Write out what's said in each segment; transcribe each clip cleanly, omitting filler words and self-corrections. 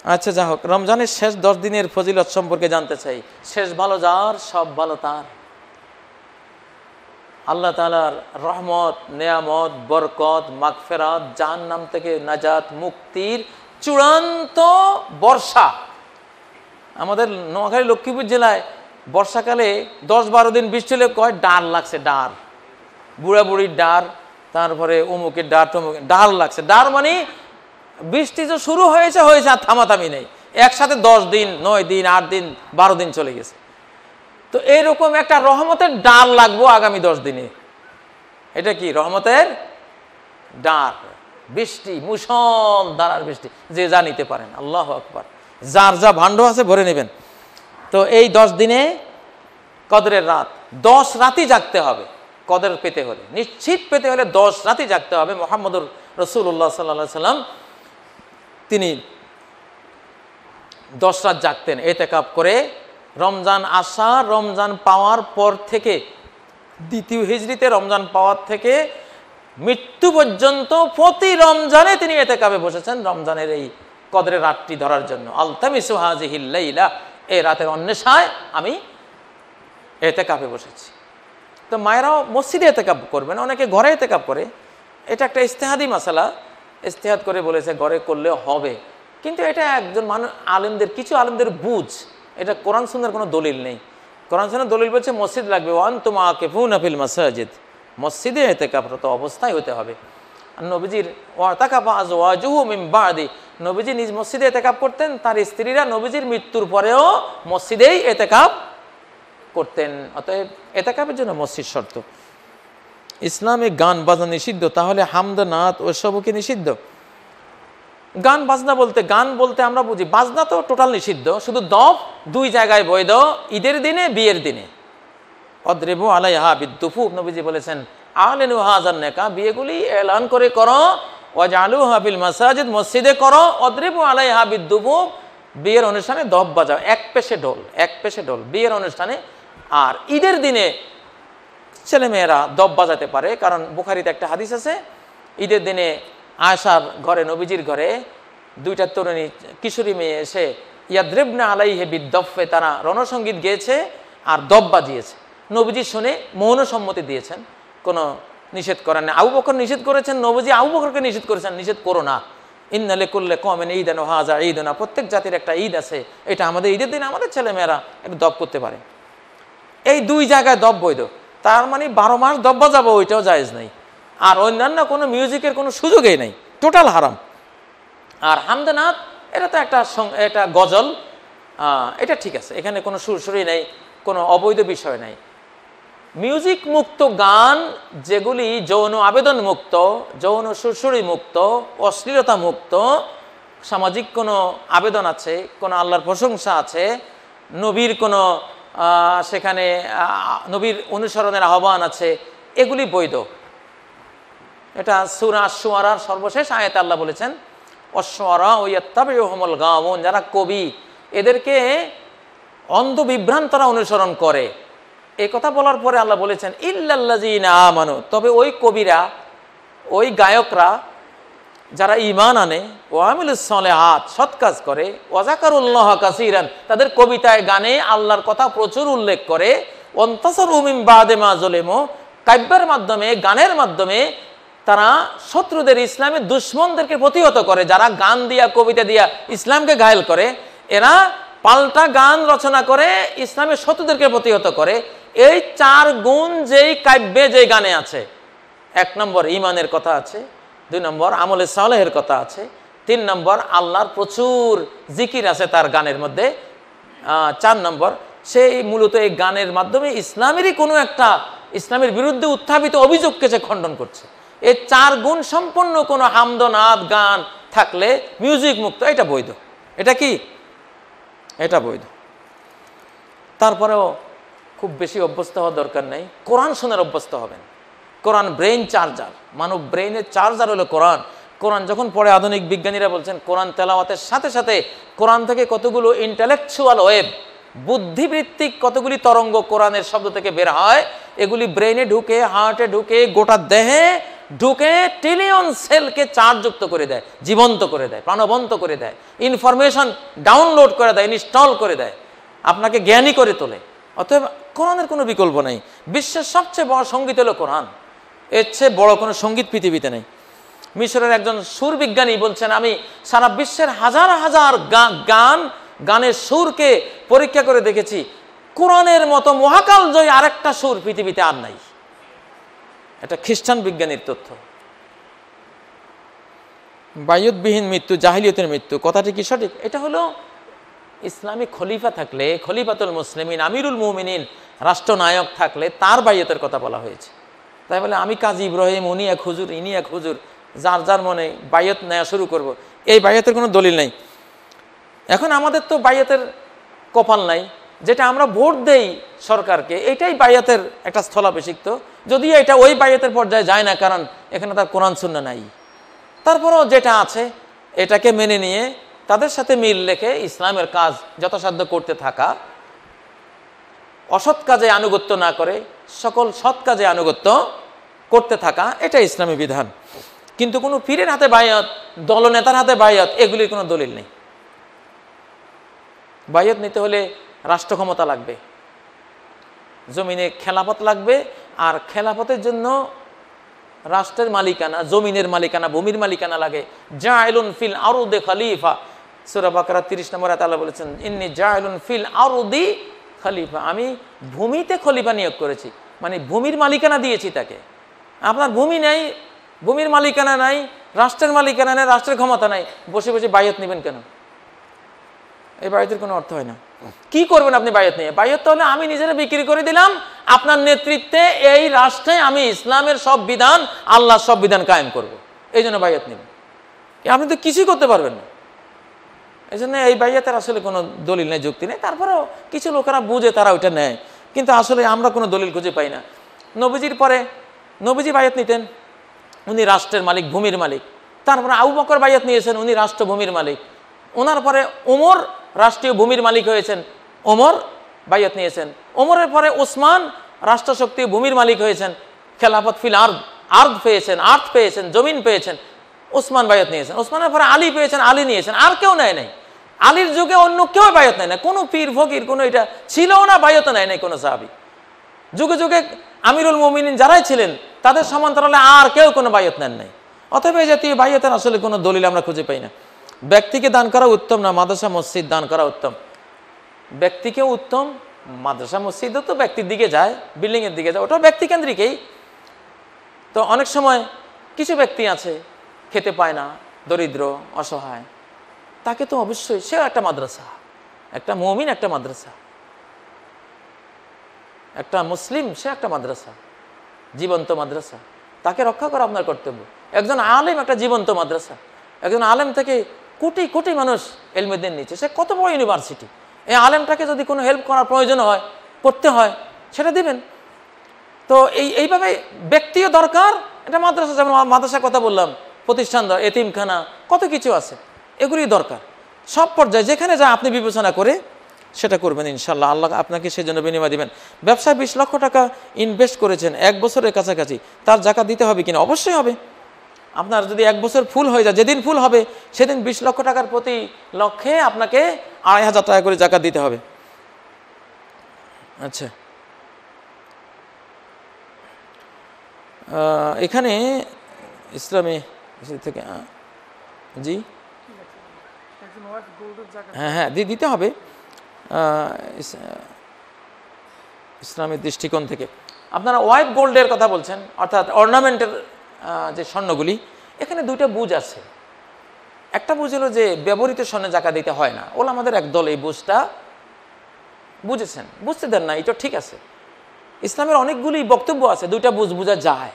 আচ্ছা, যা হোক, রমজানের শেষ 10 দিনের ফজিলত সম্পর্কে জানতে চাই। শেষ ভালো যার, সব ভালো তার। আল্লাহ তাআলার রহমত, নেয়ামত, বরকত, মাগফিরাত, জাহান্নাম থেকে নাজাত, মুক্তির চূড়ান্ত বর্ষা। আমাদের নোয়াখালী লক্ষ্মীপুর জেলায় বর্ষাকালে 10-12 দিন বৃষ্টি হলে কয় ডার লাগছে, ডার, বুড়া বুড়ির ডার, তারপরে অমুকের ডার, তমুকের ডার লাগছে। ডার মানে বৃষ্টি তো শুরু হয়েছে আর থামাথামি নেই, একসাথে 10 দিন, 9 দিন, 8 দিন, 12 দিন চলে গেছে। তো এইরকম একটা রহমতের ডার লাগবো আগামী 10 দিনে। এটা কি? রহমতের ডার, বৃষ্টি, মুষলধারার বৃষ্টি, যে যা নিতে পারেন। আল্লাহু আকবার। যার যা ভাণ্ড আছে ভরে নেবেন। তো এই 10 দিনে কদরের রাত, 10 রাতই জাগতে হবে। কদর পেতে হলে, নিশ্চিত পেতে হলে 10 রাতই জাগতে হবে। মুহাম্মদুর রাসূলুল্লাহ সাল্লাল্লাহু আলাইহি সাল্লাম তিনি 10 রাত জাগতেন ইতিকাফ করে। রমজান আসা, রমজান পাওয়ার পর থেকে, দ্বিতীয় হিজরিতে রমজান পাওয়ার থেকে মৃত্যু পর্যন্ত প্রতি রমজানে তিনি ইতিকাফে বসেছেন, রমজানের এই কদরের রাতটি ধরার জন্য। আলতামিসু হাযিহিল লাইলা, এই রাতের অন্বেষায় আমি ইতিকাফে বসেছি। তো মায়েরাও মসজিদে ইতিকাফ করবেন, অনেকে ঘরে ইতিকাফ করে। এটা একটা ইজতিহাদি মাসালা, ইজতিহাদ করে বলেছে ঘরে করলে হবে, কিন্তু এটা একজন মানুষ, আলেমদের, কিছু আলেমদের বুঝ, এটা কোরআন সুন্নাহর কোনো দলিল নেই। কোরআন সুন্নাহর দলিল বলছে মসজিদ লাগবে, ওয়ানতুম আকিফুনা ফিল মাসাজিদ, মসজিদে ইতিকাফরত অবস্থায় হতে হবে। আর নবীজির ওয়াতাকাফা আজওয়াজুহু মিন বাদি, নবীজি নিজ মসজিদে ইতিকাফ করতেন, তার স্ত্রীরা নবীজির মৃত্যুর পরেও মসজিদেই ইতিকাফ করতেন। অতএব ইতিকাফের জন্য মসজিদ শর্ত। ইসলামে গান বাজনা নিষিদ্ধ, তাহলে হামদ, নাত ওসবও কি নিষিদ্ধ? গান বাজনা বলতে, গান বলতে আমরা বুঝি, বাজনা তো টোটাল নিষিদ্ধ, শুধু দফ 2 জায়গায় বৈধ, ঈদের দিনে, বিয়ের দিনে। অদ্রিবু আলাইহা বিদ্দুফুফ, নবীজি বলেছেন আলিনু হাযান নিকাহ, বিয়েগুলি এলান করে করো, ওয়াজআলুহা ফিল মাসাজিদ, মসজিদে করো, অদ্রিবু আলাইহা বিদ্দুফুফ, বিয়ের অনুষ্ঠানে দফ বাজাও, এক পেশে ঢোল বিয়ের অনুষ্ঠানে। আর ঈদের দিনে ছেলেমেয়েরা দফ বাজাতে পারে, কারণ বুখারীতে একটা হাদিস আছে, ঈদের দিনে আয়েশার ঘরে, নবীজির ঘরে 2টা তরুণী কিশোরী মেয়ে এসে ইয়াদ্রিবনা আলাইহি বিদ্দফে, তারা রণসঙ্গীত গেয়েছে আর দফ বাজিয়েছে। নবীজি শুনে মৌন সম্মতি দিয়েছেন, কোনো নিষেধ করেন না। আবু বকর নিষেধ করেছেন, নবীজি আবু বকরকে নিষেধ করেছেন, নিষেধ করো না। ইন্না লিকুল্লি কওমিন ঈদান ওয়া হাযা ঈদুনা, প্রত্যেক জাতির একটা ঈদ আছে, এটা আমাদের ঈদের দিনে আমাদের ছেলেমেয়েরা একটু দফ করতে পারে। এই 2 জায়গায় দফ বৈধ, তার মানে 12 মাস দফ বাজাবো, ওইটাও জায়েজ নাই। আর অন্যান্য কোনো মিউজিকের কোনো সুযোগই নেই, টোটাল হারাম। আর হামদানাথ, এটা তো একটা গজল, এটা ঠিক আছে, এখানে কোনো সুরসুরি নেই, কোনো অবৈধ বিষয় নাই। মিউজিক মুক্ত গান, যেগুলি যৌন আবেদন মুক্ত, যৌন সুরসুরি মুক্ত, অশ্লীলতা মুক্ত, সামাজিক কোনো আবেদন আছে, কোনো আল্লাহর প্রশংসা আছে, নবীর কোনো সেখানে নবীর অনুসরণের আহ্বান আছে, এগুলি বৈধ। এটা সূরা শুআরার সর্বশেষ আয়াতে আল্লাহ বলেছেন অশ্শুআরা ওয়াত্তাবিউহুমুল গাওয়ুন, যারা কবি, এদেরকে অন্ধ বিভ্রান্তরা অনুসরণ করে। এই কথা বলার পরে আল্লাহ বলেছেন ইল্লাল্লাযীনা আমানু, তবে ওই কবিরা, ওই গায়করা যারা ঈমান আনে, ওয়া আমিলুস সালিহাত, সৎ কাজ করে, ওয়া যাকারুল্লাহ কাসীরান, তাদের কবিতায় গানে আল্লাহর কথা প্রচুর উল্লেখ করে, ওয়ান্তাসারু মিন বাদি মা যুলিমু, কাব্যের মাধ্যমে, গানের মাধ্যমে তারা শত্রুদের, ইসলামের দুশমনদেরকে প্রতিহত করে। যারা গান দিয়া, কবিতা দিয়া ইসলামকে ঘায়েল করে, এরা পাল্টা গান রচনা করে ইসলামের শত্রুদেরকে প্রতিহত করে। এই 4 গুণ যেই কাব্যে, যেই গানে আছে, 1 নম্বর ঈমানের কথা আছে, 2 নম্বর আমলে সালেহের কথা আছে, 3 নম্বর আল্লাহর প্রচুর জিকির আছে তার গানের মধ্যে, 4 নম্বর সেই মূলত এই গানের মাধ্যমে ইসলামেরই কোনো একটা, ইসলামের বিরুদ্ধে উত্থাপিত অভিযোগকে সে খণ্ডন করছে। এই 4 গুণ সম্পন্ন কোনো হামদনাদ গান থাকলে মিউজিক মুক্ত, এটা বৈধ। এটা কি? এটা বৈধ। তারপরেও খুব বেশি অভ্যস্ত হওয়ার দরকার নেই, কোরআন শোনার অভ্যস্ত হবেন। কোরআন ব্রেইন চার্জার, মানব ব্রেইনের চার্জার হলো কোরআন। কোরআন যখন পড়ে, আধুনিক বিজ্ঞানীরা বলছেন কোরআন তেলাওয়াতের সাথে সাথে কোরআন থেকে কতগুলো ইন্টেলেকচুয়াল ওয়েভ, বুদ্ধিবৃত্তিক কতগুলি তরঙ্গ কোরআনের শব্দ থেকে বের হয়, এগুলি ব্রেইনে ঢুকে, হার্টে ঢুকে, গোটা দেহে ঢুকে ট্রিলিয়ন সেলকে চার্জযুক্ত করে দেয়, জীবন্ত করে দেয়, প্রাণবন্ত করে দেয়, ইনফরমেশন ডাউনলোড করে দেয়, ইনস্টল করে দেয়, আপনাকে জ্ঞানী করে তোলে। অতএব কোরআনের কোনো বিকল্প নেই। বিশ্বের সবচেয়ে বড় সঙ্গীত হলো কোরআন, এর চেয়ে বড় কোনো সঙ্গীত পৃথিবীতে নেই। মিশরের একজন সুরবিজ্ঞানী বলছেন, আমি সারা বিশ্বের হাজার হাজার গানের সুরকে পরীক্ষা করে দেখেছি, কোরআনের মতো মহাকালজয়ী আরেকটা সুর পৃথিবীতে আর নাই। এটা খ্রিস্টান বিজ্ঞানীর তথ্য। বায়ুতবিহীন মৃত্যু জাহিলিয়তের মৃত্যু, কথাটি কি সঠিক? এটা হলো ইসলামিক খলিফা থাকলে, খলিফাতুল মুসলিমিন আমিরুল মুমিনিন রাষ্ট্রনায়ক থাকলে তার বায়তের কথা বলা হয়েছে। তাই বলে আমি কাজী ইব্রাহিম, উনি এক হুজুর, ইনি এক হুজুর, যার যার মনে বায়ত নেওয়া শুরু করব, এই বায়তের কোনো দলিল নেই। এখন আমাদের তো বায়তের কপাল নাই, যেটা আমরা ভোট দেই সরকারকে, এটাই বায়াতের একটা স্থলাভিষিক্ত, যদিও এটা ওই বায়াতের পর্যায়ে যায় না, কারণ এখানে তার কোরআন সুন্নাহ নাই। তারপরেও যেটা আছে এটাকে মেনে নিয়ে তাদের সাথে মিল রেখে ইসলামের কাজ যথাসাধ্য করতে থাকা, অসৎ কাজে আনুগত্য না করে সকল সৎ কাজে আনুগত্য করতে থাকা, এটা ইসলামী বিধান। কিন্তু কোনো পীরের হাতে বায়াত, দলনেতার হাতে বায়াত, এগুলির কোনো দলিল নেই। বায়াত নিতে হলে রাষ্ট্র ক্ষমতা লাগবে, জমিনে খেলাফত লাগবে, আর খেলাফতের জন্য রাষ্ট্রের মালিকানা, জমিনের মালিকানা, ভূমির মালিকানা লাগে। জাইলুন ফিল আরদি খলিফা, সূরা বাকারা 30 নম্বর আয়াতে আল্লাহ বলেছেন, ইন্নী জাইলুন ফিল আরদি খলিফা, আমি ভূমিতে খলিফা নিয়োগ করেছি, মানে ভূমির মালিকানা দিয়েছি তাকে। আপনার ভূমি নেই, ভূমির মালিকানা নাই, রাষ্ট্রের মালিকানা নেই, রাষ্ট্রের ক্ষমতা নাই, বসে বসে বায়াত নেবেন কেন? এই বায়াতের কোনো অর্থ হয় না। কি করবেন আপনি বায়াত নিয়ে? বায়াত তাহলে আমি নিজেরা বিক্রি করে দিলাম, আপনার নেতৃত্বে এই রাষ্ট্রে আমি ইসলামের সব বিধান, আল্লাহর সব বিধান কায়েম করব, এই জন্য বায়াত নেবেন। আপনি তো কিছুই করতে পারবেন না। এই জন্য এই বায়াতের আসলে কোনো দলিল নেই, যুক্তি নেই। তারপরেও কিছু লোকেরা বুঝে, তারা ওইটা নেয়, কিন্তু আসলে আমরা কোনো দলিল খুঁজে পাই না। নবীজির পরে নবীজি বায়াত নিতেন, উনি রাষ্ট্রের মালিক, ভূমির মালিক। তারপরে আবু বকর বায়াত নিয়েছেন, উনি রাষ্ট্র ভূমির মালিক। ওনার পরে ওমর রাষ্ট্রীয় ভূমির মালিক হয়েছেন, ওমর বায়াত নিয়েছেন। ওমরের পরে ওসমান রাষ্ট্রশক্তি ভূমির মালিক হয়েছেন, খেলাফত ফিল আর্দ পেয়েছেন, আর্থ পেয়েছেন, জমিন পেয়েছেন, ওসমান বায়াত নিয়েছেন। ওসমানের পরে আলী পেয়েছেন, আলী নিয়েছেন। আর কেউ নেয় নাই, আলীর যুগে অন্য কেউ বায়াত নেয় না, কোনো পীর ফকির কোনো এটা ছিল না, বায়াত নেয় নাই কোনো সাহাবী। যুগে যুগে আমিরুল মুমিনিন যারাই ছিলেন তাদের সমান্তরালে আর কেউ কোনো বায়াত নেন নাই। অতএব এই জাতীয় বায়াতের আসলে কোনো দলিল আমরা খুঁজে পাই না। ব্যক্তিকে দান করা উত্তম না মাদ্রাসা মসজিদ দান করা উত্তম? ব্যক্তিকেও উত্তম, মাদ্রাসা মসজিদও তো ব্যক্তির দিকে যায়, বিল্ডিংয়ের দিকে যায়, ওটাও ব্যক্তিকেন্দ্রিকই। তো অনেক সময় কিছু ব্যক্তি আছে খেতে পায় না, দরিদ্র, অসহায়, তাকে তো অবশ্যই, সেও একটা মাদ্রাসা, একটা মুমিন একটা মাদ্রাসা, একটা মুসলিম সে একটা মাদ্রাসা, জীবন্ত মাদ্রাসা, তাকে রক্ষা করা আপনার কর্তব্য। একজন আলেম একটা জীবন্ত মাদ্রাসা, একজন আলেম থেকে কোটি কোটি মানুষ এলমেদিন নিচ্ছে, সে কত বড় ইউনিভার্সিটি। এই আলেমটাকে যদি কোনো হেল্প করার প্রয়োজন হয়, করতে হয়, সেটা দিবেন। তো এইভাবে ব্যক্তিও দরকার, এটা মাদ্রাসা, যেমন মাদ্রাসার কথা বললাম, প্রতিষ্ঠান, এতিমখানা, কত কিছু আছে, এগুলি দরকার। সব পর্যায়ে যেখানে যা আপনি বিবেচনা করে সেটা করবেন ইনশাল্লাহ, আল্লাহ আপনাকে সেই জন্য বিনিময় দিবেন। ব্যবসায় 20 লক্ষ টাকা ইনভেস্ট করেছেন 1 বছরের কাছাকাছি, তার জাকাত দিতে হবে কিনা? অবশ্যই হবে। আপনার যদি 1 বছর ফুল হয়ে যায়, যেদিন ফুল হবে সেদিন 20 লক্ষ টাকার প্রতি লক্ষে আপনাকে 2500 টাকা করে জাকাত দিতে হবে। আচ্ছা, এখানে ইসলামী থেকে জি হ্যাঁ দিতে হবে ইসলামের দৃষ্টিকোণ থেকে। আপনারা ওয়াইফ গোল্ডের কথা বলছেন, অর্থাৎ অর্নামেন্টের যে স্বর্ণগুলি, এখানে দুইটা বুঝ আছে। একটা বুঝ হলো যে ব্যবহৃত স্বর্ণে জাকাত দিতে হয় না, ওলামাদের একদল এই বুঝটা বুঝেছেন, বুঝতে দেন না, এটা ঠিক আছে। ইসলামের অনেকগুলি বক্তব্য আছে, দুইটা বুঝ বোঝা যায়।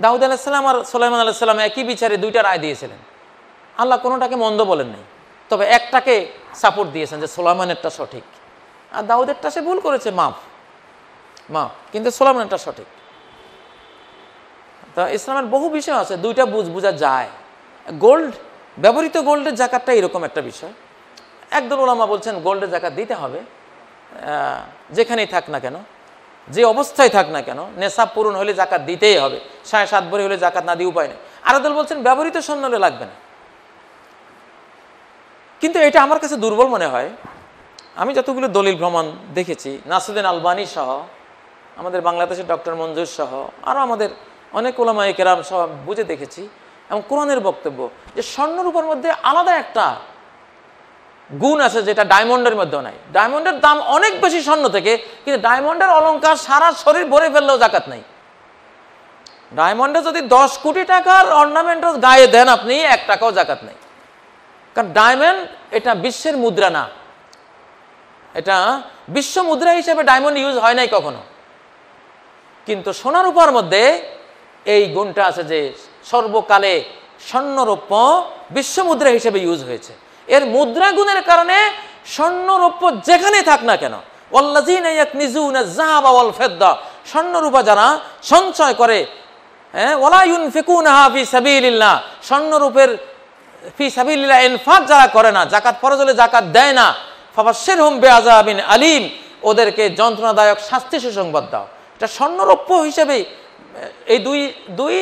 দাউদ আলাইহিসসালাম আর সুলাইমান আলাইহিসসালাম একই বিচারে দুইটা রায় দিয়েছিলেন, আল্লাহ কোনোটাকে মন্দ বলেন নাই, তবে একটাকে সাপোর্ট দিয়েছেন যে সুলাইমানেরটা সঠিক, আর দাউদেরটা সে ভুল করেছে, মাফ, কিন্তু সুলাইমানেরটা সঠিক। তা ইসলামের বহু বিষয় আছে, দুইটা বুঝ বোঝা যায়। গোল্ড, ব্যবহৃত গোল্ডের জাকাতটা এরকম একটা বিষয়। একদল ওলামা বলছেন গোল্ডের জাকাত দিতে হবে, যেখানেই থাক না কেন। যে অবস্থায় থাক না কেন নেশাব পূরণ হলে জাকাত দিতেই হবে, 7.5 ভরি হলে জাকাত না দিয়ে উপায় নেই। আরো দল বলছেন ব্যবহৃত স্বর্ণ হলে লাগবে না, কিন্তু এটা আমার কাছে দুর্বল মনে হয়। আমি যতগুলো দলিল প্রমাণ দেখেছি, নাসিরুদ্দিন আলবানী সহ, আমাদের বাংলাদেশের ডক্টর মঞ্জুর সহ, আরও আমাদের অনেক উলামায়ে কেরাম সহ বুঝে দেখেছি, এবং কোরআনের বক্তব্য যে স্বর্ণ রূপার মধ্যে আলাদা একটা গুণ আছে যেটা ডায়মন্ডের মধ্যেও নাই। ডায়মন্ডের দাম অনেক বেশি স্বর্ণ থেকে, কিন্তু ডায়মন্ডের অলংকার সারা শরীর ভরে ফেললেও জাকাত নাই। ডায়মন্ডে যদি 10 কোটি টাকার অর্নামেন্ট গায়ে দেন আপনি, 1 টাকাও জাকাত নাই। কারণ ডায়মন্ড এটা বিশ্বের মুদ্রা না, এটা বিশ্ব মুদ্রা হিসেবে ডায়মন্ড ইউজ হয় নাই কখনো। কিন্তু সোনা রূপার মধ্যে এই গুণটা আছে যে সর্বকালে স্বর্ণরৌপ্য বিশ্ব মুদ্রা হিসেবে ইউজ হয়েছে। এর মুদ্রা গুণের কারণে স্বর্ণরৌপ্য যেখানে থাক না কেন, ওয়াল্লাযীনা ইয়াকনিজুনা যাহাবা ওয়াল ফিদ্দা, স্বর্ণরূপা যারা সঞ্চয় করে, ওয়ালা ইউনফিকুনাহা ফি সাবিলিল্লাহ, স্বর্ণরূপের ফি সাবিলিল্লাহ ইনফাক যারা করে না, জাকাত ফরজ হলে জাকাত দেয় না, ফাবাশশিরহুম বিআযাবিন আলীম, ওদেরকে যন্ত্রণাদায়ক শাস্তি সুসংবাদ দাও। এটা স্বর্ণরৌপ্য হিসেবে এই দুই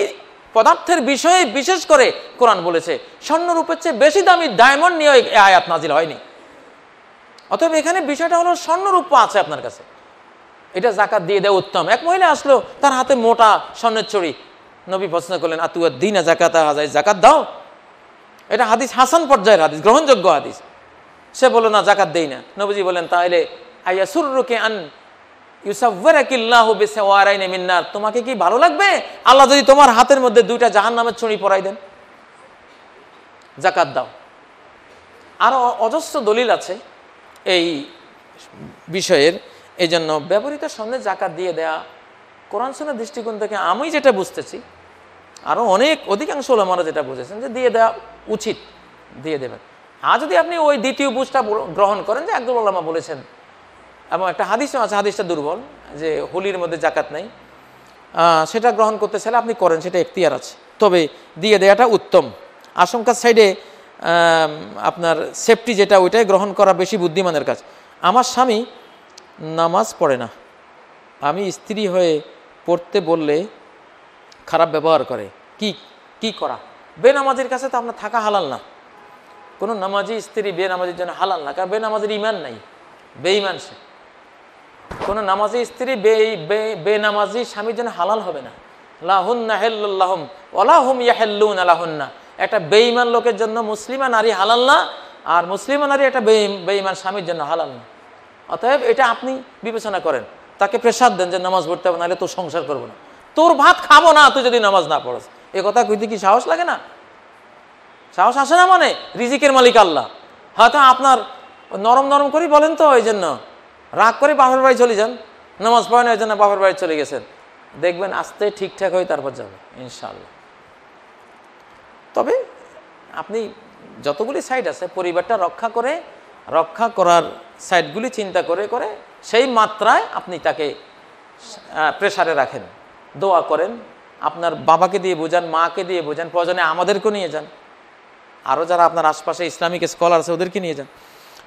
পদার্থের বিষয়ে বিশেষ করে কোরআন বলেছে। স্বর্ণরূপের চেয়ে বেশি দামি ডায়মন্ড নিয়ে এই আয়াত নাজিল হয়নি। অতএব এখানে বিষয়টা হলো স্বর্ণরূপ আছে আপনার কাছে, এটা জাকাত দিয়ে দেওয়া উত্তম। এক মহিলা আসলো, তার হাতে মোটা স্বর্ণের চড়ি, নবী প্রশ্ন করলেন আতুয়াদ্দিনা যাকাতা হাজাই, জাকাত দাও। এটা হাদিস হাসান পর্যায়ের হাদিস, গ্রহণযোগ্য হাদিস। সে বলল না, জাকাত দেই না। নবীজি বলেন তাহলে আইয়াসুররুকা আন ইউসাওয়িরাকিল্লাহু বিসাওয়ারাইনি মিন নার, তোমাকে কি ভালো লাগবে আল্লাহ যদি তোমার হাতের মধ্যে 2টা জাহান্নামের ছুরি পরাই দেন? জাকাত দাও। আরো অজস্র দলিল আছে এই বিষয়ের। এই জন্য ব্যবহৃত স্বর্ণে জাকাত দিয়ে দেয়া কোরআন সুন্নাহর দৃষ্টিকোণ থেকে আমি যেটা বুঝতেছি, আরো অধিকাংশ ওলামারা যেটা বুঝেছেন যে দিয়ে দেওয়া উচিত, দিয়ে দেবেন। আর যদি আপনি ওই দ্বিতীয় বুঝটা গ্রহণ করেন যে একদল ওলামা বলেছেন, এবং একটা হাদিসও আছে, হাদিসটা দুর্বল, যে হোলির মধ্যে জাকাত নাই, সেটা গ্রহণ করতে চাইলে আপনি করেন, সেটা এখতিয়ার আছে। তবে দিয়ে দেওয়াটা উত্তম। আশঙ্কার সাইডে আপনার সেফটি যেটা, ওইটাই গ্রহণ করা বেশি বুদ্ধিমানের কাজ। আমার স্বামী নামাজ পড়ে না, আমি স্ত্রী হয়ে পড়তে বললে খারাপ ব্যবহার করে, কি করা? বেনামাজির কাছে তো আপনার থাকা হালাল না। কোনো নামাজি স্ত্রী বেনামাজির জন্য হালাল না, কারণ বেনামাজির ইমান নাই, বেঈমান সে। কোনো নামাজি স্ত্রী বেনামাজি স্বামীর জন্য হালাল হবে না। লাহুন্না হিল্লুল্লাহুম ওয়ালা হুম ইয়াহিল্লুনা লাহুন্না, একটা বেঈমান লোকের জন্য মুসলিমা নারী হালাল না, আর মুসলিমা নারী একটা বেঈমান স্বামীর জন্য হালাল না। অতএব এটা আপনি বিবেচনা করেন, তাকে প্রেসার দেন যে নামাজ পড়তে হবে, নাহলে তোর সংসার করবো না, তোর ভাত খাবো না তুই যদি নামাজ না পড়স। এ কথা কইতে কি সাহস লাগে না? সাহস আসে না? মানে রিজিকের মালিক আল্লাহ, হয়তো আপনার নরম নরম করে বলেন তো, ওই জন্য রাগ করে বাপের বাড়ি চলে যান, নামাজ পড়েন ওই জন্য বাপের বাড়ি চলে গেছেন, দেখবেন আস্তে ঠিকঠাক হয়ে তারপর যাবে ইনশাআল্লাহ। তবে আপনি যতগুলি সাইড আছে, পরিবারটা রক্ষা করার সাইডগুলি চিন্তা করে সেই মাত্রায় আপনি তাকে প্রেসারে রাখেন, দোয়া করেন, আপনার বাবাকে দিয়ে বোঝান, মাকে দিয়ে বোঝান, প্রয়োজনে আমাদেরকেও নিয়ে যান, আরও যারা আপনার আশপাশে ইসলামিক স্কলার আছে ওদেরকে নিয়ে যান।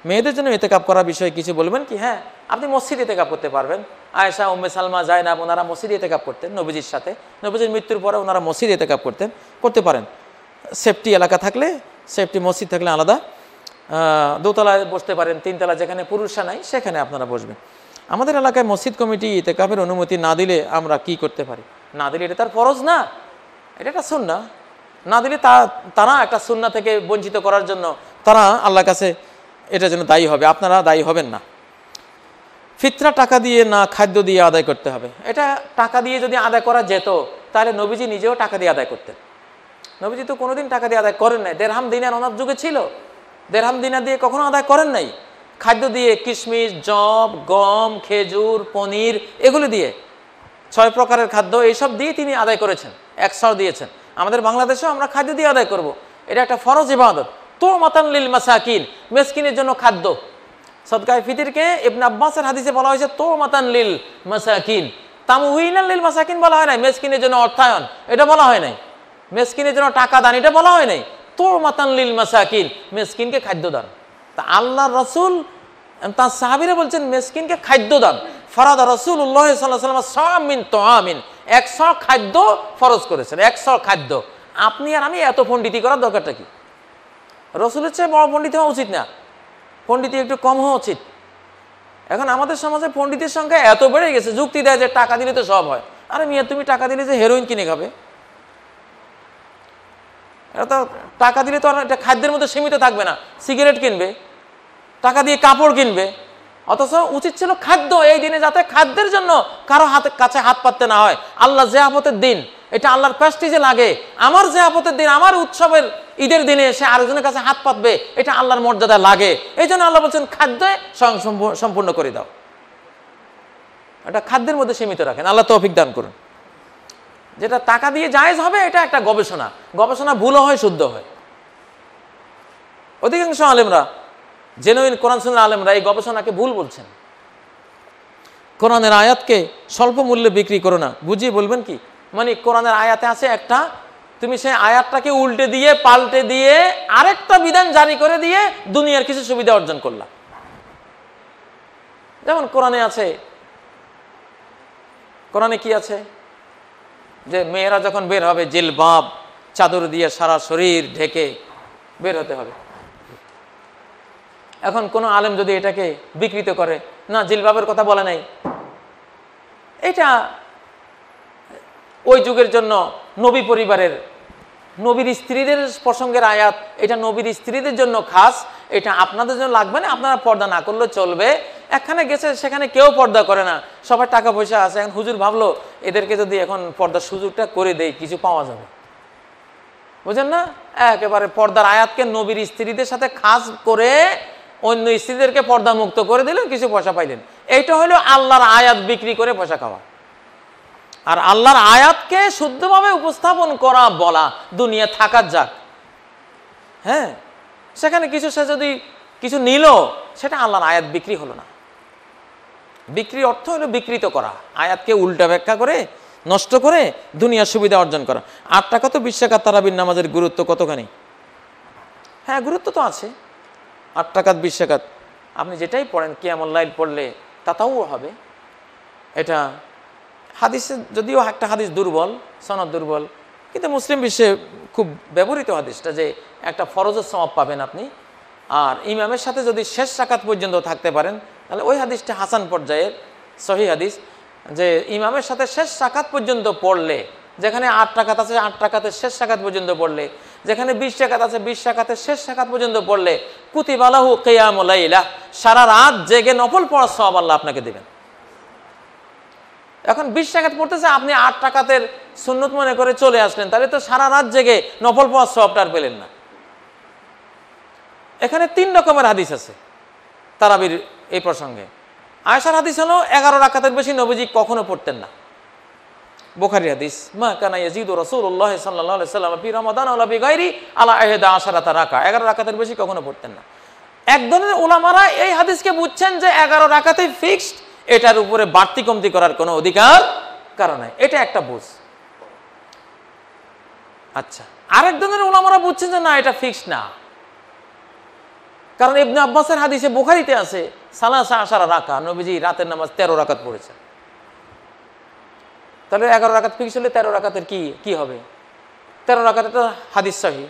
মেয়েদের জন্য ইতেকাব করার বিষয়ে কিছু বলবেন কি? হ্যাঁ, আপনি মসজিদে ইতেকাব করতে পারবেন। আয়েশা, উম্মে সালমা, জায়নাব, ওনারা মসজিদে ইতেকাব করতেন নবীজির সাথে। নবীজির মৃত্যুর পরে ওনারা মসজিদে ইতেকাব করতে পারেন। সেফটি এলাকা থাকলে, সেফটি মসজিদ থাকলে আলাদা, দোতলায় বসতে পারেন, 3 তলা যেখানে পুরুষরা নাই সেখানে আপনারা বসবেন। আমাদের এলাকায় মসজিদ কমিটি ইতেকাবের অনুমতি না দিলে আমরা কি করতে পারি? না দিলে এটা তার ফরজ না, এটা একটা সুন্নাহ। না দিলে তারা একটা সুন্নাহ থেকে বঞ্চিত করার জন্য তারা আল্লাহর কাছে এটার জন্য দায়ী হবে, আপনারা দায়ী হবেন না। ফিতরা টাকা দিয়ে না খাদ্য দিয়ে আদায় করতে হবে। এটা টাকা দিয়ে যদি আদায় করা যেত তাহলে নবীজি নিজেও টাকা দিয়ে আদায় করতেন। নবীজি তো কোনোদিন টাকা দিয়ে আদায় করেন নাই। দেড়হাম দিনার ওনার যুগে ছিল, দেড়হাম দিনার দিয়ে কখনো আদায় করেন নাই। খাদ্য দিয়ে কিশমিশ, জব, গম, খেজুর, পনির, এগুলি দিয়ে 6 প্রকারের খাদ্য, এইসব দিয়ে তিনি আদায় করেছেন, 100 দিয়েছেন। আমাদের বাংলাদেশেও আমরা খাদ্য দিয়ে আদায় করব, এটা একটা ফরজ ইবাদত। তো মাতান লিল মাসাকিন, মিসকিনের জন্য খাদ্য। সদকায়ে ফিতরকে ইবনে আব্বাসের হাদিসে বলা হয়েছে তো মাতান লিল মাসাকিন, তামউইনান লিল মাসাকিন বলা হয় নাই, মিসকিনের জন্য অর্থায়ন এটা বলা হয় নাই, মিসকিনের জন্য টাকা দান এটা বলা হয় নাই, তো মাতান লিল মাসাকিন, মিসকিনকে খাদ্য দান। তা আল্লাহর রাসূল তার সাহাবীরা বলছেন মিসকিনকে খাদ্য দান। ফারাদা রাসূলুল্লাহ সাল্লাল্লাহু আলাইহি ওয়াসাল্লাম সা'আম মিন তুআমিন, 100 খাদ্য ফরজ করেছেন, 100 খাদ্য। আপনি আর আমি এত পণ্ডিতি করার দরকারটা কি? রাসূলের চেয়ে বড় পণ্ডিত হওয়া উচিত না, পণ্ডিতি একটু কম হওয়া উচিত। এখন আমাদের সমাজে পণ্ডিতের সংখ্যা এত বেড়ে গেছে, যুক্তি দেয় যে টাকা দিলে তো সব হয়। আরে মিয়া, তুমি টাকা দিলে যে হেরোইন কিনে খাবে? এটা তো টাকা দিলে তো আর এটা খাদ্যের মধ্যে সীমিত থাকবে না, সিগারেট কিনবে, টাকা দিয়ে কাপড় কিনবে। অথচ উচিত ছিল খাদ্য এই দিনে যাতে খাদ্যের জন্য কারো কাছে হাত পাততে না হয়। আল্লাহ যে আপতের দিন, এটা আল্লাহর প্রেস্টিজে লাগে। আমার যে আপতের দিন, আমার উৎসবের ঈদের দিনে এসে আরেকজনের কাছে হাত পাতবে, এটা আল্লাহর মর্যাদা লাগে। এই জন্য আল্লাহ বলছেন খাদ্যে সম্পূর্ণ করে দাও, এটা খাদ্যের মধ্যে সীমিত রাখেন। আল্লাহ তৌফিক দান করুন। যেটা টাকা দিয়ে জায়েজ হবে, এটা একটা গবেষণা ভুলও হয়, শুদ্ধ হয়। অধিকাংশ আলেমরা, জেনুইন কোরআন সুন্নাহ আলেমরা এই গবেষণাকে ভুল বলছেন। কোরআনের আয়াতকে স্বল্প মূল্যে বিক্রি করো না। বুঝিয়ে বলবেন কি? মানে কোরআনের আয়াতে আছে একটা, তুমি সেই আয়াতটাকে উল্টে দিয়ে পাল্টে দিয়ে আরেকটা বিধান জারি করে দিয়ে দুনিয়ার কিছু সুবিধা অর্জন করলা। যেমন কোরআনে আছে, কোরআনে কি আছে যে মেয়েরা যখন বের হবে জিলবাব চাদর দিয়ে সারা শরীর ঢেকে বের হতে হবে। এখন কোন আলেম যদি এটাকে বিকৃত করে, না জিলবাবের কথা বলে নাই, এটা ওই যুগের জন্য নবী পরিবারের, নবীর স্ত্রীদের প্রসঙ্গের আয়াত, এটা নবীর স্ত্রীদের জন্য খাস, এটা আপনাদের জন্য লাগবে না, আপনারা পর্দা না করলে চলবে। এখানে গেছে সেখানে কেউ পর্দা করে না, সবার টাকা পয়সা আছে। এখন হুজুর ভাবলো এদেরকে যদি এখন পর্দার সুযোগটা করে দেই কিছু পাওয়া যাবে, বুঝেন না? একেবারে পর্দার আয়াতকে নবীর স্ত্রীদের সাথে খাস করে অন্য স্ত্রীদেরকে পর্দা মুক্ত করে দিলেন, কিছু পয়সা পাইলেন। এইটা হলো আল্লাহর আয়াত বিক্রি করে পয়সা খাওয়া। আর আল্লাহর আয়াতকে শুদ্ধভাবে উপস্থাপন করা, বলা দুনিয়া থাকার যাক, হ্যাঁ, সেখানে কিছু সে যদি কিছু নিল, সেটা আল্লাহর আয়াত বিক্রি হলো না। বিক্রি অর্থ হলো বিকৃত করা, আয়াতকে উল্টা ব্যাখ্যা করে নষ্ট করে দুনিয়ার সুবিধা অর্জন করা। 8 টাকা তো 20 টাকা তারাবির নামাজের গুরুত্ব কতখানি? হ্যাঁ, গুরুত্ব তো আছে। 8 টাকা 20 টাকা আপনি যেটাই পড়েন, কিয়ামুল লাইল পড়লে তাতাও হবে। এটা হাদিসে যদিও একটা হাদিস দুর্বল, সনদ দুর্বল, কিন্তু মুসলিম বিশ্বে খুব ব্যবহৃত হাদিসটা, যে একটা ফরজের সওয়াব পাবেন আপনি, আর ইমামের সাথে যদি শেষ রাকাত পর্যন্ত থাকতে পারেন, তাহলে ওই হাদিসটা হাসান পর্যায়ের সহিহ হাদিস, যে ইমামের সাথে শেষ রাকাত পর্যন্ত পড়লে, যেখানে 8 রাকাত আছে 8 রাকাতের শেষ রাকাত পর্যন্ত পড়লে, যেখানে 20 রাকাত আছে 20 রাকাতের শেষ রাকাত পর্যন্ত পড়লে, কুতিবা লাহু কিয়ামুল লাইলা, সারা রাত জেগে নফল পড়ার সওয়াব আল্লাহ আপনাকে দেবেন। এখন 20 রাকাত পড়তেছে, আপনি 8 রাকাতের সুন্নত মনে করে চলে আসলেন, তাহলে তো সারা রাত জেগে নফল পড়ার সওয়াবটা আর পেলেন না। এখানে 3 রকমের হাদিস আছে তারাবির এই প্রসঙ্গে। আয়েশার হাদিস হলো 11 রাকাতের বেশি নবীজি কখনো পড়তেন না। বুখারীর হাদিস, মা কানা ইয়াজিদু রাসূলুল্লাহ সাল্লাল্লাহু আলাইহি ওয়াসাল্লাম ফি রমাদান ওয়া ফি গায়রি আলা 11 রাকা, 11 রাকাতের বেশি কখনো পড়তেন না। একদলের উলামারা এই হাদিসকে বুঝছেন যে 11 রাকাতেই ফিক্সড, এটার উপরে বাড়তি কমতি করার কোনো অধিকার কারণ নাই, এটা একটা বুঝ। আচ্ছা, আরেক ধরনের উলামারা বুঝছেন যে না, এটা ফিক্সড না, কারণ ইবনে আব্বাসের হাদিসে বুখারীতে আছে সালাসা আশারা রাকা, নবীজি রাতের নামাজ 13 রাকাত পড়েছেন। তাহলে 11 রাকাত ফিক্স হলে 13 রাকাতের কি হবে? 13 রাকাতে তো হাদিস সহিহ।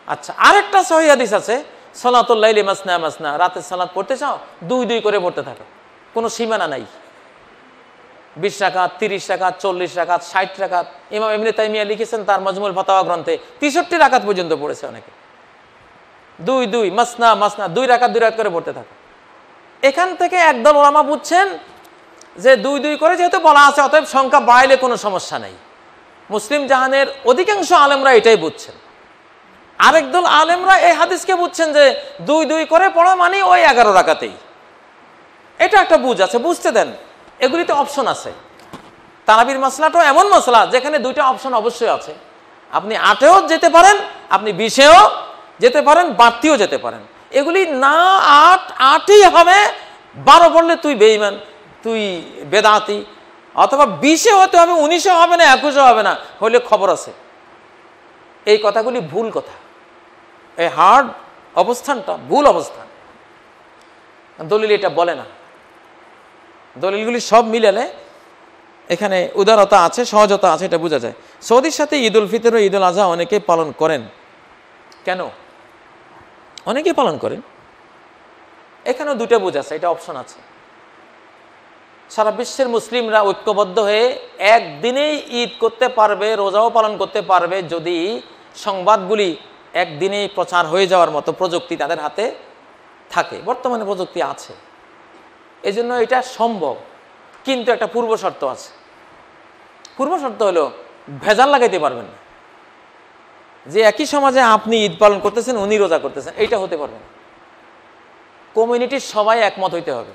আচ্ছা, আরেকটা সহিহ হাদিস আছে, সালাতুল লাইলি মাসনা মাসনা, রাতের সালাত পড়তে চাও 2 করে পড়তে থাকো, কোনো সীমানা নাই। 20 রাকাত, 30 রাকাত, 40 রাকাত, 60 রাকাত। ইমাম ইবনে তাইমিয়া লিখেছেন তার মাজমুল ফাতাওয়া গ্রন্থে 63 রাকাত পর্যন্ত পড়েছে অনেকে। 2 মাসনা মাসনা, 2 রাকাত করে পড়তে থাকো। এখান থেকে একদল ওলামা বুঝছেন যে 2 করে যেহেতু বলা আছে, অতএব সংখ্যা বাড়াইলে কোনো সমস্যা নাই। মুসলিম জাহানের অধিকাংশ আলেমরা এটাই বুঝছেন। আরেক দল আলেমরা এই হাদিসকে বুঝছেন যে 2 করে পড়া মানে ওই 11 রাকাতেই। এটা একটা বুঝ আছে, বুঝতে দেন। এগুলিতে অপশন আছে। তারাবির মাসলাটাও এমন মাসলা যেখানে 2টা অপশন অবশ্যই আছে। আপনি 8-এও যেতে পারেন, আপনি 20-এও যেতে পারেন, বাড়তিও যেতে পারেন। এগুলি না 8ই হবে, 12 পড়লে তুই বেঈমান, তুই বেদাতি, অথবা 20-এ হতে হবে, 19-এও হবে না, 21-এও হবে না, হইলে খবর আছে। এই কথাগুলি ভুল কথা। এই হার্ড অবস্থানটা ভুল অবস্থান। দলিল এটা বলে না। দলিলগুলি সব মিলালে এখানে উদারতা আছে, সহজতা আছে, এটা বোঝা যায়। সৌদির সাথে ঈদ উল ফিতর ও ঈদ উল আজহা অনেকেই পালন করেন। কেন? অনেকেই পালন করেন। এখানেও দুটো বুঝ আছে, এটা অপশন আছে। সারা বিশ্বের মুসলিমরা ঐক্যবদ্ধ হয়ে একদিনেই ঈদ করতে পারবে, রোজাও পালন করতে পারবে, যদি সংবাদগুলি একদিনেই প্রচার হয়ে যাওয়ার মতো প্রযুক্তি তাদের হাতে থাকে। বর্তমানে প্রযুক্তি আছে, এজন্য এটা সম্ভব। কিন্তু একটা পূর্ব শর্ত আছে। পূর্ব শর্ত হলো ভেজাল লাগাইতে পারবেন না, যে একই সমাজে আপনি ঈদ পালন করতেছেন, উনি রোজা করতেছেন, এইটা হতে পারবে না। কমিউনিটির সবাই একমত হইতে হবে।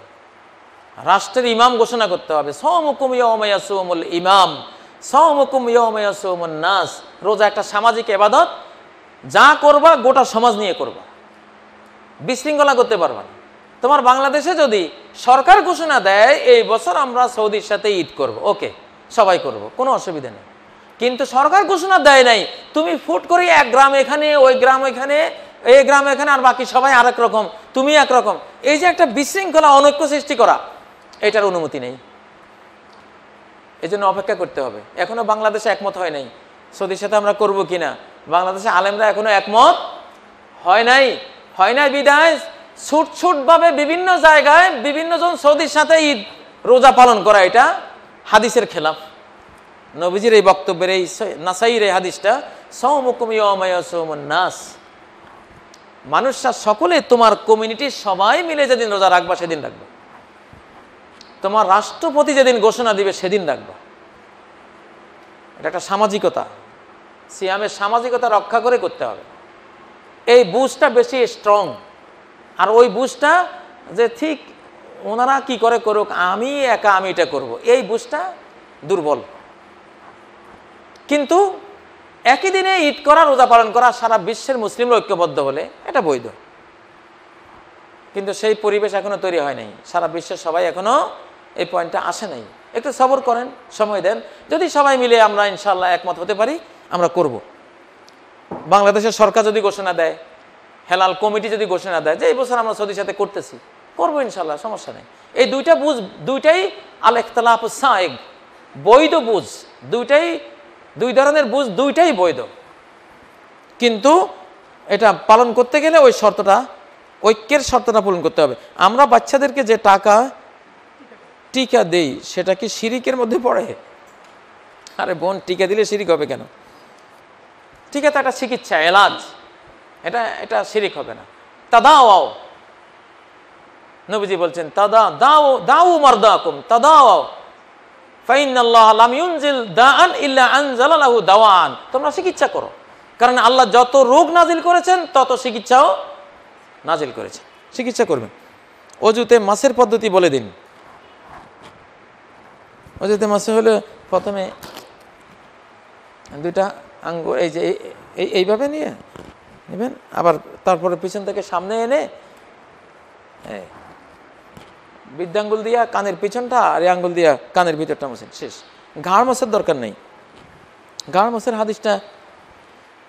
রাষ্ট্রের ইমাম ঘোষণা করতে হবে, সাওমুকুম ইয়াওমা ইয়াসুমুল ইমাম সাওমুকুম ইয়াওমা ইয়াসুমুন নাস। রোজা একটা সামাজিক ইবাদত, যা করবা গোটা সমাজ নিয়ে করবা, বিশৃঙ্খলা করতে পারবা না। তোমার বাংলাদেশে যদি সরকার ঘোষণা দেয় এই বছর আমরা সৌদির সাথে ঈদ করব, ওকে, সবাই করব, কোনো অসুবিধা নেই। কিন্তু সরকার ঘোষণা দেয় নাই, তুমি ফুট করে এক গ্রাম এখানে, ওই গ্রাম এখানে, এই গ্রাম এখানে, আর বাকি সবাই আরেক রকম, তুমি একরকম, এই যে একটা বিশৃঙ্খলা, অনৈক্য সৃষ্টি করা, এটার অনুমতি নেই। এই জন্য অপেক্ষা করতে হবে। এখনো বাংলাদেশে একমত হয় নাই সৌদির সাথে আমরা করব কিনা। বাংলাদেশে আলেমরা এখনো একমত হয় নাই। বিদায় ছুট ভাবে বিভিন্ন জায়গায় বিভিন্ন জন সৌদির সাথে ঈদ রোজা পালন করা, এটা হাদিসের খেলাফ। নবীজির এই বক্তব্যের এই নাসাইর এই হাদিসটা, সাওমুকুম ইয়াওমা ইয়াসুমুন নাস, মানুষরা সকলে, তোমার কমিউনিটির সবাই মিলে যেদিন রোজা রাখবা সেদিন রাখবা, তোমার রাষ্ট্রপতি যেদিন ঘোষণা দিবে সেদিন রাখবা। এটা একটা সামাজিকতা, সিয়ামের সামাজিকতা রক্ষা করে করতে হবে। এই বুঝটা বেশি স্ট্রং। আর ওই বুঝটা যে ঠিক ওনারা কি করে করুক, আমি একা আমি এটা করব, এই বুঝটা দুর্বল। কিন্তু একই দিনে ঈদ করা, রোজা পালন করা, সারা বিশ্বের মুসলিমরা ঐক্যবদ্ধ হলে এটা বৈধ। কিন্তু সেই পরিবেশ এখনো তৈরি হয় নাই। সারা বিশ্বের সবাই এখনো এই পয়েন্টটা আসে নাই। একটু সবর করেন, সময় দেন। যদি সবাই মিলে আমরা ইনশাল্লাহ একমত হতে পারি, আমরা করব। বাংলাদেশের সরকার যদি ঘোষণা দেয়, হেলাল কমিটি যদি ঘোষণা দেয় যে এই বছর আমরা সৌদির সাথে করতেছি, করবো ইনশাল্লাহ, সমস্যা নেই। এই দুইটা বুঝ, দুইটাই আল ইখতিলাফ সাইগ, বৈধ বুঝ। দুই ধরনের বুঝ, দুইটাই বৈধ। কিন্তু এটা পালন করতে গেলে ওই শর্তটা, ঐক্যের শর্তটা পূরণ করতে হবে। আমরা বাচ্চাদেরকে যে টাকা টিকা দেই, সেটা কি শিরিকের মধ্যে পড়ে? আরে বোন, টিকা দিলে শিরিক হবে কেন? টিকা তো একটা চিকিৎসা, এলাজ, এটা শিরিক হবে না। তাদাও, নবীজি বলছেন দাও মারদাকুম তাদাও ফাইনাল্লাহ লাম ইউনজিল দাআন ইল্লা আনজালা লাহু দাওয়ান। তোমরা চিকিৎসা করো, কারণ আল্লাহ যত রোগ নাজিল করেছেন তত চিকিৎসাও নাজিল করেছেন। চিকিৎসা করবেন। অজুতে মাছের পদ্ধতি বলে দিন। অজুতে মাছে হলে প্রথমে দুইটা আঙ্গুল এই যে এইভাবে নিয়ে নেবেন, আবার তারপরে পিছন থেকে সামনে এনে বৃদ্ধাঙ্গুল দিয়া কানের পিছনটা আর এই আঙ্গুল দিয়া কানের ভিতরটা মোছেন, শেষ। ঘাড় মোছার দরকার নেই। ঘাড় মোছার হাদিসটা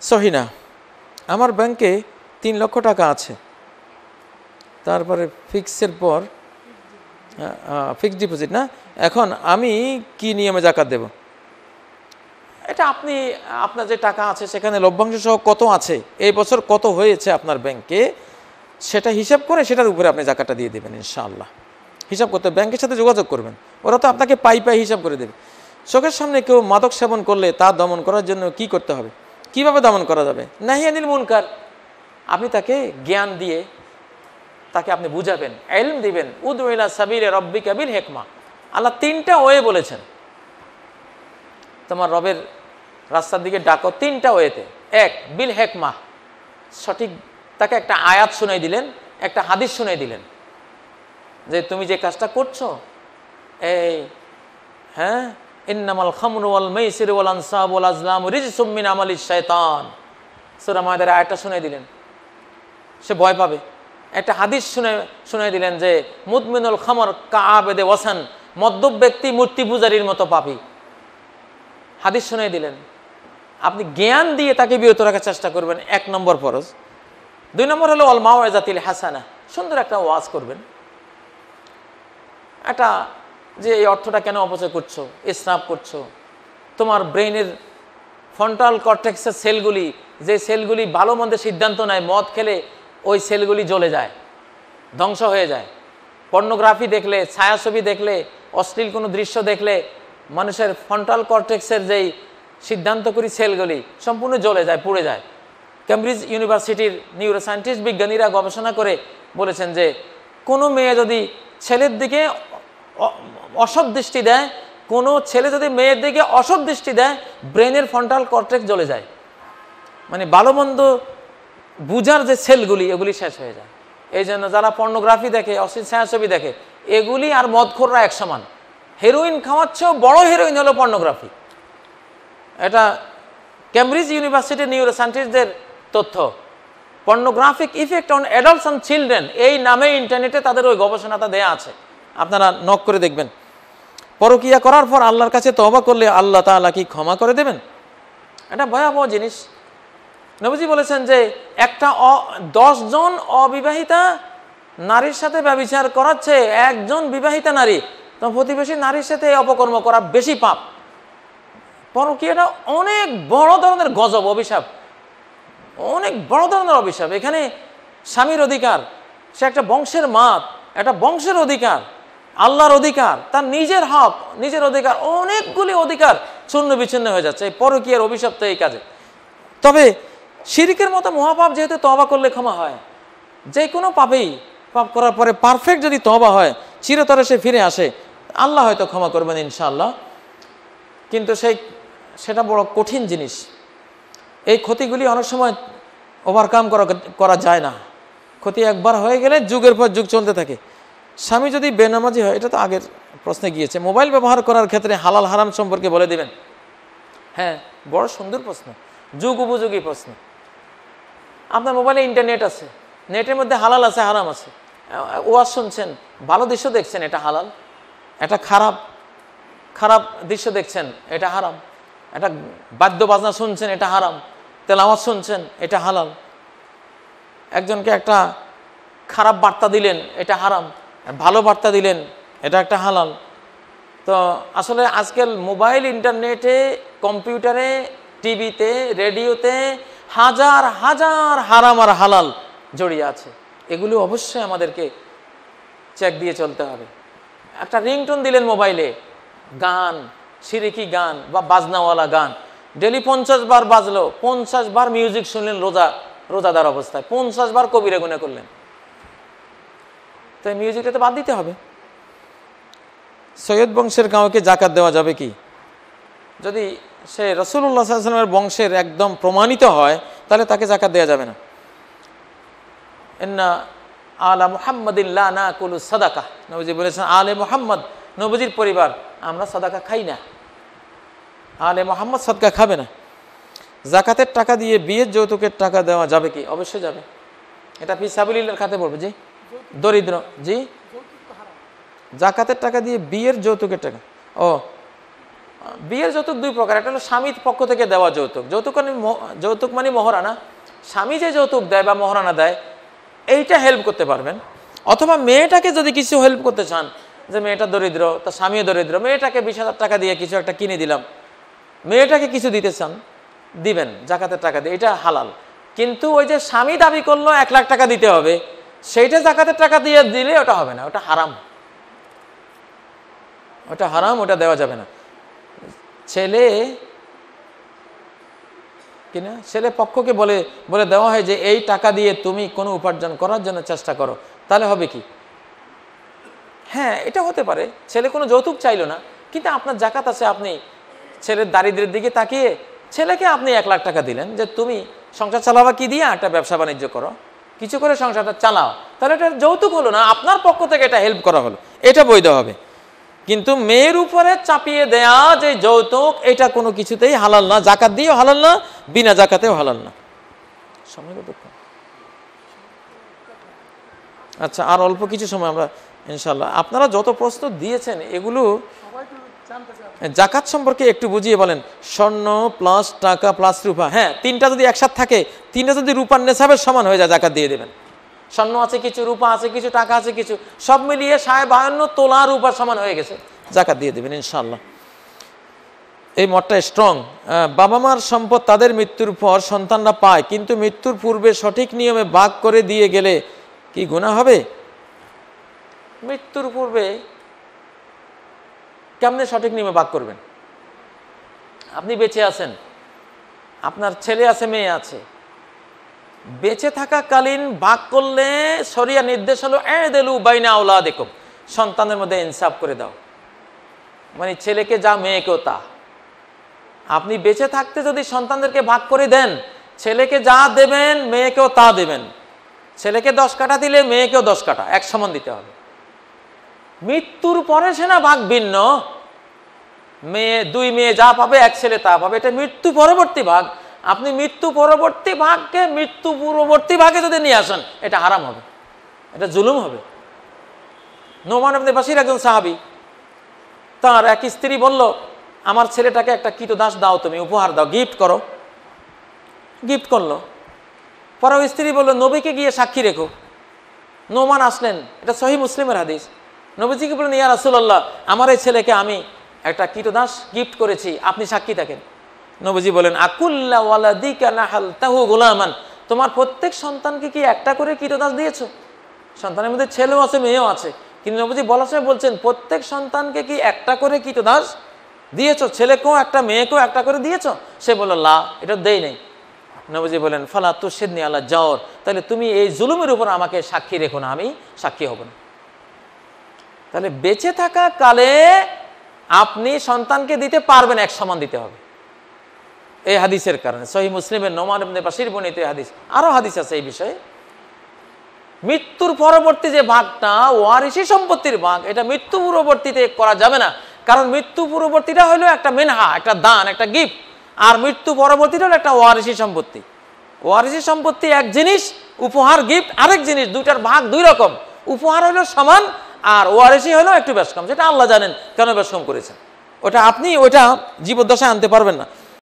সহি না। আমার ব্যাংকে 3 লক্ষ টাকা আছে, তারপরে ফিক্সের পর ফিক্সড ডিপোজিট না, এখন আমি কি নিয়মে যাকাত দেব? এটা আপনি আপনার যে টাকা আছে সেখানে লভ্যাংশ সহ কত আছে, এই বছর কত হয়েছে আপনার ব্যাংকে, সেটা হিসাব করে সেটার উপরে আপনি যাকাতটা দিয়ে দেবেন ইনশাআল্লাহ। হিসাব করতে ব্যাংকের সাথে যোগাযোগ করবেন, ওরা তো আপনাকে পাই হিসাব করে দেবে। চোখের সামনে কেউ মাদক সেবন করলে তা দমন করার জন্য কি করতে হবে, কিভাবে দমন করা যাবে? নাহি আনিল মুনকার, আপনি তাকে জ্ঞান দিয়ে তাকে আপনি বুঝাবেন, ইলম দিবেন। উদউ ইলা সাবিলি রাব্বিকা বিল হিকমা। আল্লাহ 3টা ওয়ে বলেছেন, তোমার রবের রাস্তার দিকে ডাকো 3টা ওয়েতে। 1 বিল হিকমা, সঠিক, তাকে একটা আয়াত শুনাই দিলেন, একটা হাদিস শুনাই দিলেন যে তুমি যে কাজটা করছো, এই ইন্নামাল খামরু ওয়াল মাইসিরু ওয়াল আনসাবু ওয়াল আজলামু রিজসুম মিন আমালিশ শায়তান, সূরা মায়দার আয়াতটা শুনাই দিলেন, সে ভয় পাবে। একটা হাদিস শুনাই দিলেন যে মুদমিনুল খামর কাআবেদে ওয়াসান, মদ্যপ ব্যক্তি মূর্তি পূজারীর মতো পাপী, হাদিস শুনাই দিলেন। আপনি জ্ঞান দিয়ে তাকে বিরত রাখার চেষ্টা করবেন, 1 নম্বর ফরজ। 2 নম্বর হলো আল মাউইজাতিল হাসানা, সুন্দর একটা ওয়াজ করবেন, একটা যে এই অর্থটা কেন অপচয় করছো, ইসরাফ করছো। তোমার ব্রেইনের ফ্রন্টাল কর্টেক্সের সেলগুলি, যে সেলগুলি ভালো মন্দের সিদ্ধান্ত নেয়, মদ খেলে ওই সেলগুলি জ্বলে যায়, ধ্বংস হয়ে যায়। পর্নোগ্রাফি দেখলে, ছায়াছবি দেখলে, অশ্লীল কোনো দৃশ্য দেখলে মানুষের ফ্রন্টাল কর্টেক্সের যেই সিদ্ধান্তকারী সেলগুলি সম্পূর্ণ জ্বলে যায়, পুড়ে যায়। কেমব্রিজ ইউনিভার্সিটির নিউরোসায়েন্টিস্ট বিজ্ঞানীরা গবেষণা করে বলেছেন যে কোনো মেয়ে যদি ছেলের দিকে অসৎ দৃষ্টি দেয়, কোনো ছেলে যদি মেয়ের দিকে অসৎ দৃষ্টি দেয়, ব্রেনের ফ্রন্টাল কর্টেক্স জ্বলে যায়, মানে ভালো মন্দ বুঝার যে সেলগুলি এগুলি শেষ হয়ে যায়। এই জন্য যারা পর্নোগ্রাফি দেখে, অশ্লীল ছায়াছবি দেখে, এগুলি আর মদখোররা এক সমান। হেরোইন খাওয়াচ্ছেও বড় হেরোইন হলো পর্নোগ্রাফি। এটা কেমব্রিজ ইউনিভার্সিটির নিউরোসায়েন্টিস্টদের তথ্য। Pornographic effect on adults and children, এই নামে ইন্টারনেটে তাদের ওই গবেষণাটা দেয়া আছে, আপনারা নক করে দেখবেন। পরকিয়া করার পর আল্লাহর কাছে তওবা করলে আল্লাহ তাআলা কি ক্ষমা করে দেবেন? এটা ভয়াবহ জিনিস। নবীজি বলেছেন যে একটা 10 জন অবিবাহিতা নারীর সাথে ব্যভিচার করাচ্ছে একজন বিবাহিতা নারী, তো প্রতিবেশী নারীর সাথে এই অপকর্ম করা বেশি পাপ। পরকীয়াটা অনেক বড় ধরনের গজব, অভিশাপ, অনেক বড় ধরনের অভিশাপ। এখানে স্বামীর অধিকার, সে একটা বংশের মাত, একটা বংশের অধিকার, আল্লাহর অধিকার, তার নিজের হক, নিজের অধিকার, অনেকগুলি অধিকার চূর্ণ বিচ্ছিন্ন হয়ে যাচ্ছে এই পরকীয়ার অভিশাপ তো এই কাজে। তবে শিরকের মতো মহাপাপ যেহেতু তওবা করলে ক্ষমা হয়, যে কোনো পাপেই, পাপ করার পরে পারফেক্ট যদি তওবা হয়, চিরতরে সে ফিরে আসে, আল্লাহ হয়তো ক্ষমা করবেন ইনশাআল্লাহ। কিন্তু সেটা বড় কঠিন জিনিস। এই ক্ষতিগুলি অনেক সময় ওভারকাম করা যায় না। ক্ষতি একবার হয়ে গেলে যুগের পর যুগ চলতে থাকে। স্বামী যদি বেনামাজি হয়, এটা তো আগের প্রশ্নে গিয়েছে। মোবাইল ব্যবহার করার ক্ষেত্রে হালাল হারাম সম্পর্কে বলে দিবেন। হ্যাঁ, বড় সুন্দর প্রশ্ন, যুগ উপযোগী প্রশ্ন। আপনার মোবাইলে ইন্টারনেট আছে, নেটের মধ্যে হালাল আছে, হারাম আছে। ওয়াজ শুনছেন, ভালো দৃশ্য দেখছেন, এটা হালাল। এটা খারাপ দৃশ্য দেখছেন, এটা হারাম। এটা বাদ্য বাজনা শুনছেন, এটা হারাম। তেলাওয়াত শুনছেন, এটা হালাল। একজনকে একটা খারাপ বার্তা দিলেন, এটা হারাম। ভালো বার্তা দিলেন, এটা একটা হালাল। তো আসলে আজকাল মোবাইল, ইন্টারনেটে, কম্পিউটারে, টিভিতে, রেডিওতে হাজার হাজার হারাম আর হালাল জড়িয়ে আছে। এগুলো অবশ্যই আমাদেরকে চেক দিয়ে চলতে হবে। একটা রিংটোন দিলেন মোবাইলে, গান, শিরিকি গান বা বাজনাওয়ালা গান, ডেলি 50 বার বাজলো, 50 বার মিউজিক শুনলেন রোজাদার অবস্থায়, 50 বার কবিরা গুনাহ করলেন। তো এই মিউজিকটা তো বাদ দিতে হবে। সৈয়দ বংশের কাউকে জাকাত দেওয়া যাবে কি? যদি সে রাসূলুল্লাহ সাল্লাল্লাহু আলাইহি ওয়াসাল্লামের বংশের একদম প্রমাণিত হয়, তাহলে তাকে জাকাত দেওয়া যাবে না। ইন্না আলা মুহাম্মাদিন লা নাকুলু সাদাকা, নবীজি বলেছেন আলে মুহাম্মদ, নবীজির পরিবার, আমরা সাদাকা খাই না। আলে মুহাম্মদ সাদকা খাবে না। জাকাতের টাকা দিয়ে বিয়ের যৌতুকের টাকা দেওয়া যাবে কি? অবশ্যই যাবে। এটা ফি সাবিলিল্লাহর খাতে পড়বে। জি, দরিদ্র, জি, জাকাতের টাকা দিয়ে বিয়ের যৌতুকের টাকা। ও, বিয়ের যৌতুক দুই প্রকার। একটা হলো স্বামীর পক্ষ থেকে দেওয়া যৌতুক। যৌতুক মানে মহারানা। স্বামী যে যৌতুক দেয় বা মহারানা দেয়, এইটা হেল্প করতে পারবেন। অথবা মেয়েটাকে যদি কিছু হেল্প করতে চান, যে মেয়েটা দরিদ্র, তার স্বামীও দরিদ্র, মেয়েটাকে 20,000 টাকা দিয়ে কিছু একটা কিনে দিলাম, মেয়েটাকে কিছু দিতে চান, দিবেন জাকাতের টাকা দিয়ে, এটা হালাল। কিন্তু ওই যে স্বামী দাবি করলো 1 লাখ টাকা দিতে হবে, সেইটা জাকাতের টাকা দিয়ে দিলে ওটা হবে না, ওটা হারাম। ওটা হারাম, ওটা দেওয়া যাবে না। ছেলে পক্ষকে বলে দেওয়া হয় যে এই টাকা দিয়ে তুমি কোনো উপার্জন করার জন্য চেষ্টা করো, তাহলে হবে কি? হ্যাঁ, এটা হতে পারে। ছেলে কোনো যৌতুক চাইলো না, কিন্তু আপনার জাকাত আছে, আপনি ছেলের দারিদ্রের দিকে তাকিয়ে ছেলেকে আপনি 1 লাখ টাকা দিলেন যে তুমি সংসার চালাবা কি দিয়ে, একটা ব্যবসা বাণিজ্য করো, কিছু করে সংসারটা চালাও, তাহলে এটা যৌতুক হলো না, আপনার পক্ষ থেকে এটা হেল্প করা হলো, এটা বৈধ হবে। কিন্তু মেয়ের উপরে চাপিয়ে দেয়া যে যৌতুক, এটা কোনো কিছুতেই হালাল না। জাকাত দিয়েও হালাল না, বিনা জাকাতেও হালাল না। আচ্ছা, আর অল্প কিছু সময় আমরা ইনশাআল্লাহ, আপনারা যত প্রশ্ন দিয়েছেন এগুলো জাকাত সম্পর্কে একটু বুঝিয়ে বলেন। স্বর্ণ প্লাস টাকা প্লাস রূপা, হ্যাঁ, 3টা যদি একসাথে থাকে, 3টা যদি রূপার নেশাবের সমান হয়ে যায়, জাকাত দিয়ে দেবেন। স্বর্ণ আছে কিছু, রূপা আছে কিছু, টাকা আছে কিছু, সব মিলিয়ে 52 তোলা রূপার সমান হয়ে গেছে, জাকাত দিয়ে দেবেন ইনশাআল্লাহ। এই মতটা স্ট্রং। বাবা মার সম্পদ তাদের মৃত্যুর পর সন্তানরা পায়, কিন্তু মৃত্যুর পূর্বে সঠিক নিয়মে ভাগ করে দিয়ে গেলে কি গুনাহ হবে? মৃত্যুর পূর্বে কেমনে সঠিক নিয়মে ভাগ করবেন? আপনি বেঁচে আছেন, আপনার ছেলে আছে, মেয়ে আছে, বেঁচে থাকাকালীন ভাগ করলে শরিয়া নির্দেশ হলো এদেলু বাইনা আওলাদিকুম, সন্তানের মধ্যে ইনসাফ করে দাও, মানে ছেলেকে যা মেয়েকেও তা। আপনি বেঁচে থাকতে যদি সন্তানদেরকে ভাগ করে দেন, ছেলেকে যা দেবেন মেয়েকেও তা দেবেন। ছেলেকে 10 কাঠা দিলে মেয়েকেও 10 কাঠা, এক সমান দিতে হবে। মৃত্যুর পরে সে না ভাগ ভিন্ন, দুই মেয়ে যা পাবে, এক ছেলে তা পাবে, এটা মৃত্যু পরবর্তী ভাগ। আপনি মৃত্যু পরবর্তী ভাগকে মৃত্যু পূর্ববর্তী ভাগে যদি নিয়ে আসেন, এটা হারাম হবে, এটা জুলুম হবে। নোমান ইবনে বাশির একজন সাহাবী, তার এক স্ত্রী বলল, আমার ছেলেটাকে একটা কীটদাস দাও, তুমি উপহার দাও, গিফট করো। গিফট করলো। পরে ওই স্ত্রী বললো, নবীকে গিয়ে সাক্ষী রেখো। নোমান আসলেন, এটা সহিহ মুসলিমের হাদিস। নবীজিকে বললেন, ইয়া রাসূলুল্লাহ, আমার এই ছেলেকে আমি একটা কীটদাস গিফট করেছি, আপনি সাক্ষী থাকেন। নবীজি বলেন, আকুল্লা ওয়ালাদিকা নাহালতাহু গুলামান, তোমার প্রত্যেক সন্তানকে কি একটা করে কীটদাস দিয়েছো? সন্তানের মধ্যে ছেলেও আছে, মেয়েও আছে, কিন্তু নবীজি বলার সময় বলছেন, প্রত্যেক সন্তানকে কি একটা করে কীটদাস দিয়েছো? ছেলেকেও একটা, মেয়েকেও একটা করে দিয়েছো? সে বলল, লা, এটা দেই নেই। নবীজি বলেন, ফালা তুশহিদনি আলা জাওর, তাহলে তুমি এই জুলুমের উপর আমাকে সাক্ষী রেখো না, আমি সাক্ষী হব না। তাহলে বেঁচে থাকা কালে আপনি সন্তানকে দিতে পারবেন, এক সমান দিতে হবে, এই হাদিসের কারণে। সহিহ মুসলিমের নোমান ইবনে বাশির বর্ণিত এই হাদিস, আরো হাদিস আছে এই বিষয়ে। মৃত্যুর পরবর্তী যে ভাগটা ওয়ারিসি সম্পত্তির ভাগ, এটা মৃত্যু পূর্ববর্তীতে করা যাবে না, কারণ মৃত্যু পূর্ববর্তীটা হলো একটা মিনহা, একটা দান, একটা গিফট, আর মৃত্যু পরবর্তীটা হলো একটা ওয়ারিসি সম্পত্তি। ওয়ারিসি সম্পত্তি এক জিনিস, উপহার গিফট আরেক জিনিস, দুইটার ভাগ দুই রকম। উপহার হলো সমান, আর ওয়ারিসি হলো একটু বেশ কম, যেটা আল্লাহ জানেন কেন বেশ কম করেছেন, ওটা আপনি ওইটা জীবদ্দশায় আনতে পারবেন না।